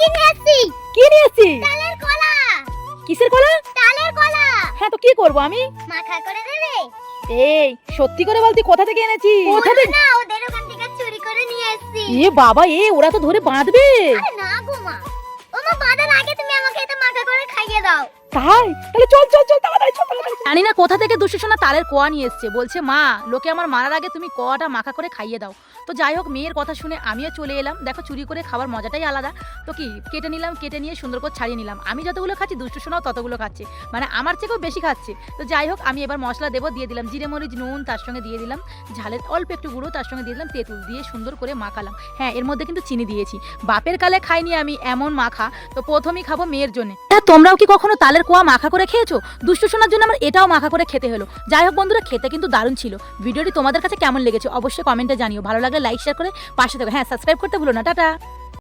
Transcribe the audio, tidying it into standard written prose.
কি নিয়ে আসছি? কি নিয়ে এসেছিস? তালের কলা। কিসের কলা? তালের কলা। হ্যাঁ, তো কি করব আমি? মাখা করে দেবে? এই সত্যি করে বল, তুই কোথা থেকে এনেছিস? কোথা বলো থেকে? না, ওদের ওখান থেকে চুরি করে নিয়ে আসছি। এ বাবা, ওরা তো ধরে বাঁধবে। আরে না গো মা, ও মা বাঁধার আগে তুমি আমাকে এটা মাখা করে খাইয়ে দাও। তাই? তাহলে চল চল চল, তাড়াতাড়ি চল তাড়াতাড়ি। জানি না কোথা থেকে দুষ্টশোনা তালের কোয়া নিয়ে এসেছে, বলছে মা লোকে আমার মারার আগে তুমি কোয়াটা মাখা করে খাইয়ে দাও। তো যাই হোক, মেয়ের কথা শুনে আমিও চলে এলাম। দেখো, চুরি করে খাবার মজাটাই আলাদা। তো কি কেটে নিলাম, কেটে নিয়ে সুন্দর করে ছাড়িয়ে নিলাম। আমি যতগুলো খাচ্ছি দুষ্টশোনাও ততগুলো খাচ্ছে, মানে আমার থেকেও বেশি খাচ্ছে। তো যাই হোক, আমি এবার মশলা দেবো, দিয়ে দিলাম জিরে মরিচ নুন, তার সঙ্গে দিয়ে দিলাম ঝালের অল্প একটু গুঁড়ো, তার সঙ্গে দিয়ে দিলাম তেঁতুল, দিয়ে সুন্দর করে মাখালাম। হ্যাঁ, এর মধ্যে কিন্তু চিনি দিয়েছি। বাপের কালে খাইনি আমি এমন মাখা, তো প্রথমেই খাবো মেয়ের জন্য। হ্যাঁ, তোমরাও কি কখনো তালের কোয়া মাখা করে খেয়েছো? দুষ্টশোনার জন্য আমার এটাও মাখা করে খেতে হলো। যাই হোক বন্ধুরা, খেতে কিন্তু দারুণ ছিল। ভিডিওটি তোমাদের কাছে কেমন লেগেছে অবশ্যই কমেন্টে জানিও। ভালো লাগলে লাইক শেয়ার করে পাশে থেকো। হ্যাঁ, সাবস্ক্রাইব করতে ভুলো না। টাটা।